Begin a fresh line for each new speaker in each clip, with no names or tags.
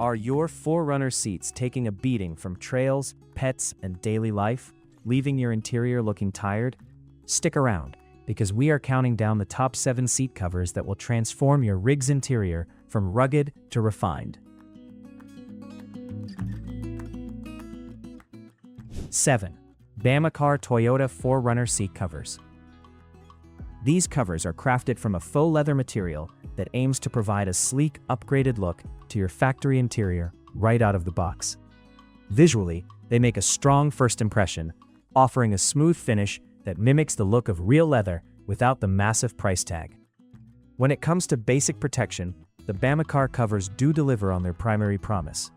Are your 4Runner seats taking a beating from trails, pets, and daily life, leaving your interior looking tired? Stick around, because we are counting down the top 7 seat covers that will transform your rig's interior from rugged to refined. 7. BAMACAR Toyota 4Runner seat covers. These covers are crafted from a faux leather material that aims to provide a sleek, upgraded look to your factory interior right out of the box. Visually, they make a strong first impression, offering a smooth finish that mimics the look of real leather without the massive price tag. When it comes to basic protection, the BAMACAR covers do deliver on their primary promise.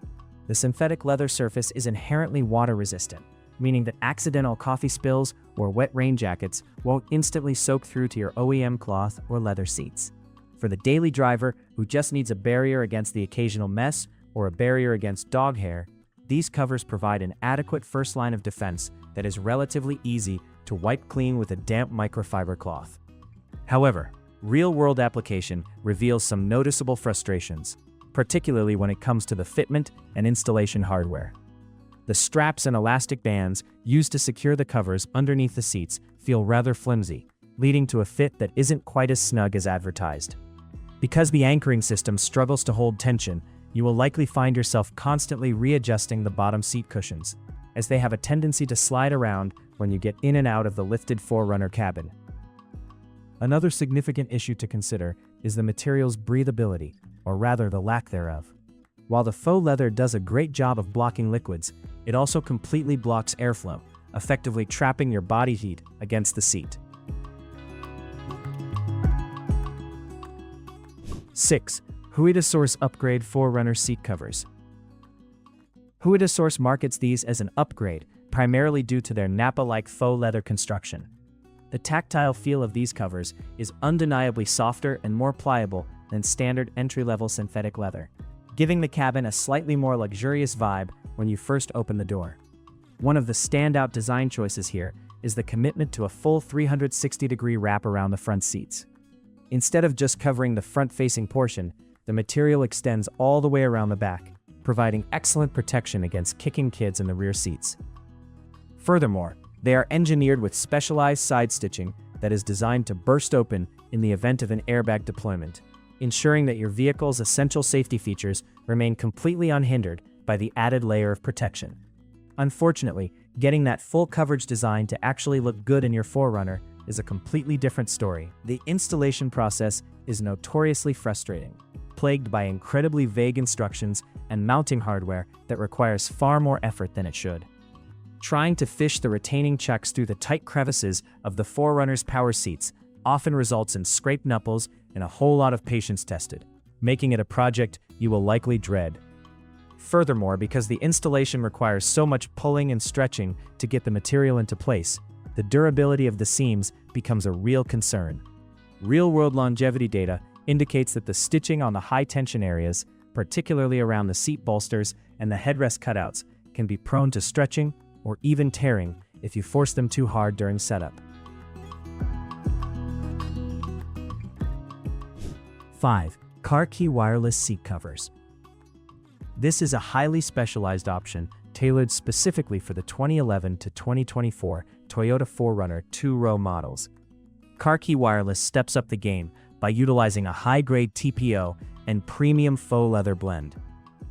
The synthetic leather surface is inherently water-resistant, meaning that accidental coffee spills or wet rain jackets won't instantly soak through to your OEM cloth or leather seats. For the daily driver who just needs a barrier against the occasional mess or a barrier against dog hair, these covers provide an adequate first line of defense that is relatively easy to wipe clean with a damp microfiber cloth. However, real-world application reveals some noticeable frustrations, particularly when it comes to the fitment and installation hardware. The straps and elastic bands used to secure the covers underneath the seats feel rather flimsy, leading to a fit that isn't quite as snug as advertised. Because the anchoring system struggles to hold tension, you will likely find yourself constantly readjusting the bottom seat cushions, as they have a tendency to slide around when you get in and out of the lifted 4Runner cabin. Another significant issue to consider is the material's breathability, or rather the lack thereof. While the faux leather does a great job of blocking liquids, it also completely blocks airflow, effectively trapping your body heat against the seat. 6. Huidasource Upgrade 4Runner seat covers. Huidasource markets these as an upgrade, primarily due to their Nappa-like faux leather construction. The tactile feel of these covers is undeniably softer and more pliable than standard entry-level synthetic leather, giving the cabin a slightly more luxurious vibe when you first open the door. One of the standout design choices here is the commitment to a full 360-degree wrap around the front seats. Instead of just covering the front-facing portion, the material extends all the way around the back, providing excellent protection against kicking kids in the rear seats. Furthermore, they are engineered with specialized side stitching that is designed to burst open in the event of an airbag deployment, ensuring that your vehicle's essential safety features remain completely unhindered by the added layer of protection. Unfortunately, getting that full coverage design to actually look good in your 4Runner is a completely different story. The installation process is notoriously frustrating, plagued by incredibly vague instructions and mounting hardware that requires far more effort than it should. Trying to fish the retaining chucks through the tight crevices of the 4Runner's power seats often results in scraped knuckles and a whole lot of patience tested, making it a project you will likely dread. Furthermore, because the installation requires so much pulling and stretching to get the material into place, the durability of the seams becomes a real concern. Real-world longevity data indicates that the stitching on the high-tension areas, particularly around the seat bolsters and the headrest cutouts, can be prone to stretching or even tearing if you force them too hard during setup. 5. CarQiWireless seat covers. This is a highly specialized option tailored specifically for the 2011 to 2024 Toyota 4Runner 2-row models. CarQiWireless steps up the game by utilizing a high-grade TPO and premium faux leather blend.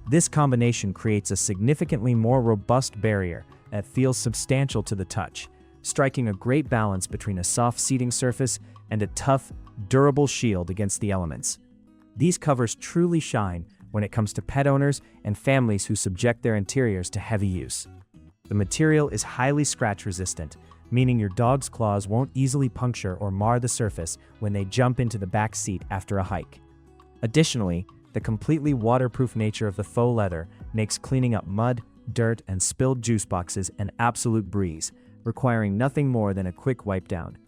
This combination creates a significantly more robust barrier that feels substantial to the touch, striking a great balance between a soft seating surface and a tough, durable shield against the elements. These covers truly shine when it comes to pet owners and families who subject their interiors to heavy use. The material is highly scratch-resistant, meaning your dog's claws won't easily puncture or mar the surface when they jump into the back seat after a hike. Additionally, the completely waterproof nature of the faux leather makes cleaning up mud, dirt, and spilled juice boxes an absolute breeze, requiring nothing more than a quick wipe down.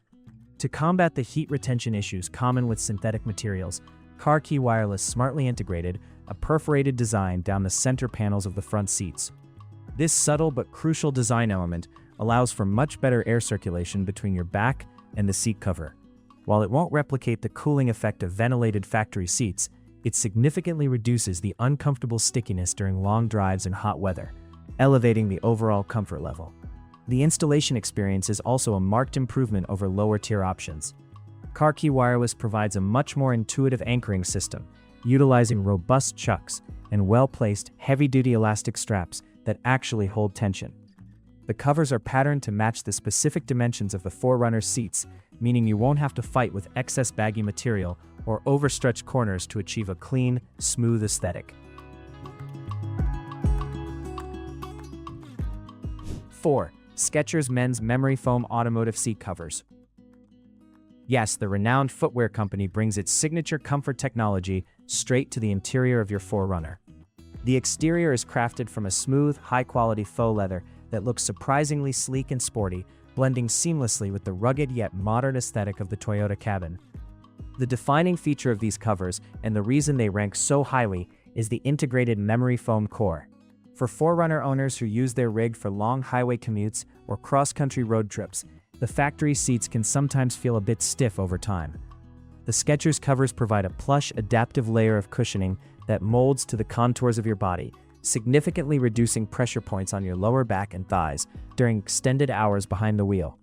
To combat the heat retention issues common with synthetic materials, CarQiWireless smartly integrated a perforated design down the center panels of the front seats. This subtle but crucial design element allows for much better air circulation between your back and the seat cover. While it won't replicate the cooling effect of ventilated factory seats, It significantly reduces the uncomfortable stickiness during long drives in hot weather, elevating the overall comfort level. The installation experience is also a marked improvement over lower-tier options. CarQiWireless provides a much more intuitive anchoring system, utilizing robust chucks and well-placed, heavy-duty elastic straps that actually hold tension. The covers are patterned to match the specific dimensions of the 4Runner seats, meaning you won't have to fight with excess baggy material or overstretched corners to achieve a clean, smooth aesthetic. 4. Skechers Men's Memory Foam Automotive Seat Covers. Yes, the renowned footwear company brings its signature comfort technology straight to the interior of your 4Runner. The exterior is crafted from a smooth, high-quality faux leather that looks surprisingly sleek and sporty, blending seamlessly with the rugged yet modern aesthetic of the Toyota cabin. The defining feature of these covers, and the reason they rank so highly, is the integrated memory foam core. For 4Runner owners who use their rig for long highway commutes or cross-country road trips, the factory seats can sometimes feel a bit stiff over time. The Skechers covers provide a plush, adaptive layer of cushioning that molds to the contours of your body, significantly reducing pressure points on your lower back and thighs during extended hours behind the wheel.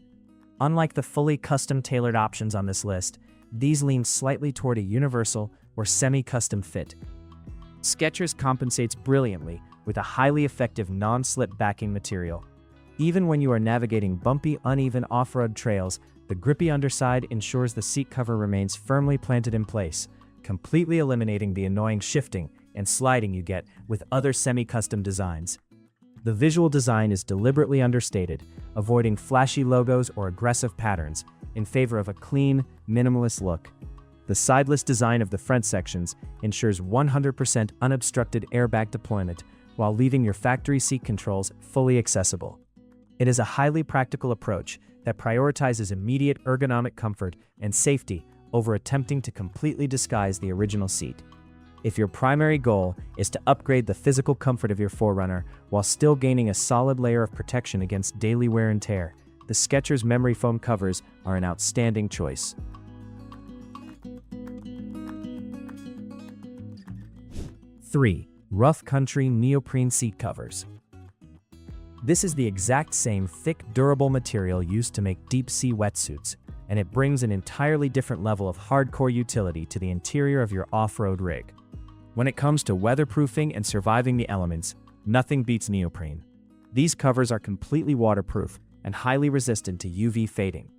Unlike the fully custom-tailored options on this list, these lean slightly toward a universal or semi-custom fit. Skechers compensates brilliantly with a highly effective non-slip backing material. Even when you are navigating bumpy, uneven off-road trails, the grippy underside ensures the seat cover remains firmly planted in place, completely eliminating the annoying shifting and sliding you get with other semi-custom designs. The visual design is deliberately understated, avoiding flashy logos or aggressive patterns in favor of a clean, minimalist look. The sideless design of the front sections ensures 100% unobstructed airbag deployment while leaving your factory seat controls fully accessible. It is a highly practical approach that prioritizes immediate ergonomic comfort and safety over attempting to completely disguise the original seat. If your primary goal is to upgrade the physical comfort of your 4Runner while still gaining a solid layer of protection against daily wear and tear, the Skechers memory foam covers are an outstanding choice. 3. Rough Country Neoprene Seat Covers. This is the exact same thick, durable material used to make deep-sea wetsuits, and it brings an entirely different level of hardcore utility to the interior of your off-road rig. When it comes to weatherproofing and surviving the elements, nothing beats neoprene. These covers are completely waterproof and highly resistant to UV fading.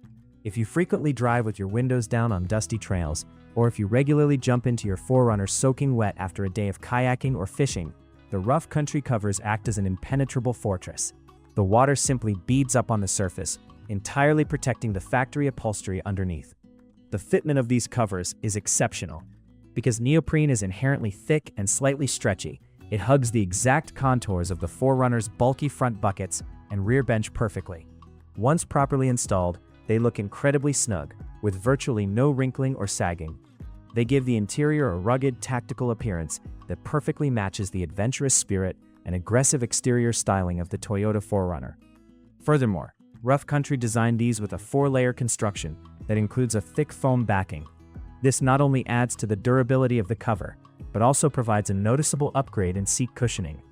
If you frequently drive with your windows down on dusty trails, or if you regularly jump into your 4Runner soaking wet after a day of kayaking or fishing, the rough country covers act as an impenetrable fortress. The water simply beads up on the surface, entirely protecting the factory upholstery underneath. The fitment of these covers is exceptional. Because neoprene is inherently thick and slightly stretchy, it hugs the exact contours of the 4Runner's bulky front buckets and rear bench perfectly. Once properly installed, they look incredibly snug, with virtually no wrinkling or sagging. They give the interior a rugged, tactical appearance that perfectly matches the adventurous spirit and aggressive exterior styling of the Toyota 4Runner. Furthermore, Rough Country designed these with a 4-layer construction that includes a thick foam backing. This not only adds to the durability of the cover, but also provides a noticeable upgrade in seat cushioning.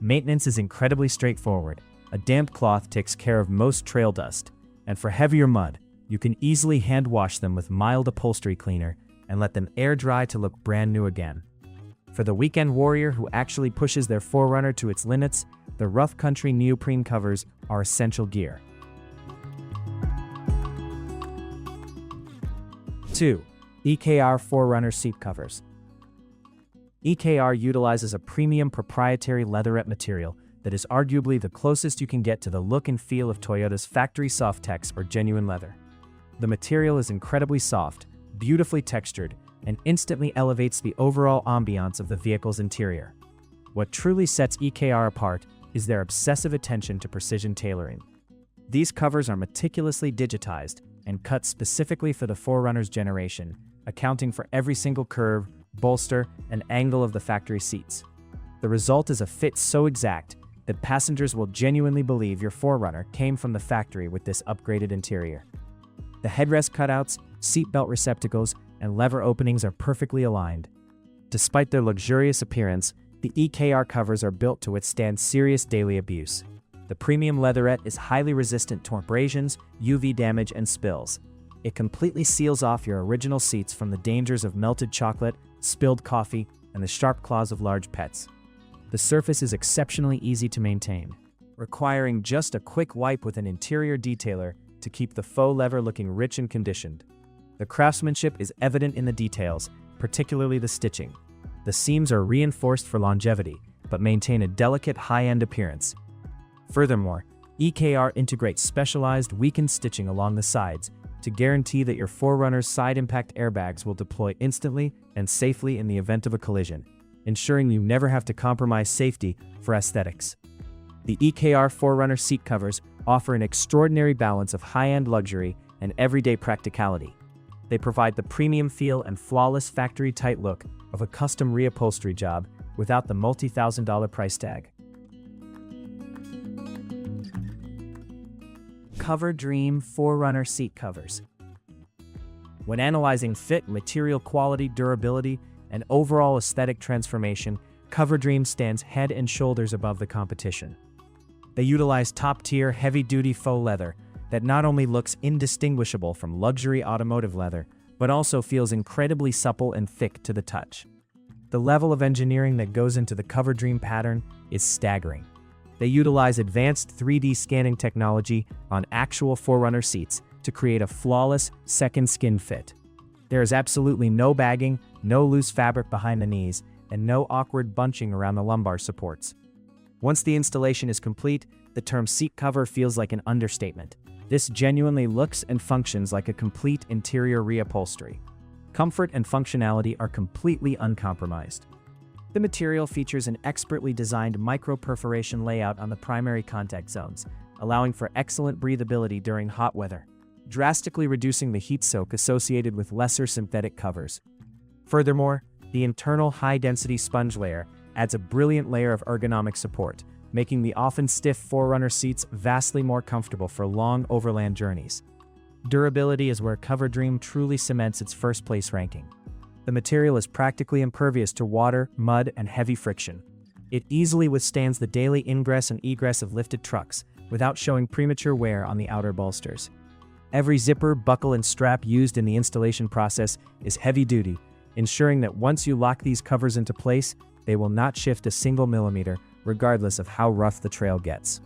Maintenance is incredibly straightforward. A damp cloth takes care of most trail dust, and for heavier mud, you can easily hand wash them with mild upholstery cleaner and let them air dry to look brand new again. For the weekend warrior who actually pushes their 4Runner to its limits, the Rough Country neoprene covers are essential gear. 2. EKR 4Runner Seat Covers. EKR utilizes a premium proprietary leatherette material that is arguably the closest you can get to the look and feel of Toyota's factory Softex or genuine leather. The material is incredibly soft, beautifully textured, and instantly elevates the overall ambiance of the vehicle's interior. What truly sets EKR apart is their obsessive attention to precision tailoring. These covers are meticulously digitized and cut specifically for the 4Runner's generation, accounting for every single curve, bolster, and angle of the factory seats. The result is a fit so exact that passengers will genuinely believe your 4Runner came from the factory with this upgraded interior. The headrest cutouts, seatbelt receptacles, and lever openings are perfectly aligned. Despite their luxurious appearance, the EKR covers are built to withstand serious daily abuse. The premium leatherette is highly resistant to abrasions, UV damage, and spills. It completely seals off your original seats from the dangers of melted chocolate, spilled coffee, and the sharp claws of large pets. The surface is exceptionally easy to maintain, requiring just a quick wipe with an interior detailer to keep the faux leather looking rich and conditioned. The craftsmanship is evident in the details, particularly the stitching. The seams are reinforced for longevity, but maintain a delicate high-end appearance. Furthermore, EKR integrates specialized weakened stitching along the sides to guarantee that your 4Runner's side impact airbags will deploy instantly and safely in the event of a collision, ensuring you never have to compromise safety for aesthetics. The EKR 4Runner seat covers offer an extraordinary balance of high-end luxury and everyday practicality. They provide the premium feel and flawless factory-tight look of a custom reupholstery job without the multi-thousand-dollar price tag. Coverdream 4Runner seat covers. When analyzing fit, material quality, durability, and overall aesthetic transformation, Coverdream stands head and shoulders above the competition. They utilize top-tier, heavy-duty faux leather that not only looks indistinguishable from luxury automotive leather, but also feels incredibly supple and thick to the touch. The level of engineering that goes into the Coverdream pattern is staggering. They utilize advanced 3D scanning technology on actual 4Runner seats to create a flawless second skin fit. There is absolutely no bagging, no loose fabric behind the knees, and no awkward bunching around the lumbar supports. Once the installation is complete, the term seat cover feels like an understatement. This genuinely looks and functions like a complete interior reupholstery. Comfort and functionality are completely uncompromised. The material features an expertly designed micro-perforation layout on the primary contact zones, allowing for excellent breathability during hot weather, drastically reducing the heat soak associated with lesser synthetic covers. Furthermore, the internal high-density sponge layer adds a brilliant layer of ergonomic support, making the often stiff 4Runner seats vastly more comfortable for long overland journeys. Durability is where Coverdream truly cements its first-place ranking. The material is practically impervious to water, mud, and heavy friction. It easily withstands the daily ingress and egress of lifted trucks without showing premature wear on the outer bolsters. Every zipper, buckle, and strap used in the installation process is heavy-duty, ensuring that once you lock these covers into place, they will not shift a single millimeter, regardless of how rough the trail gets.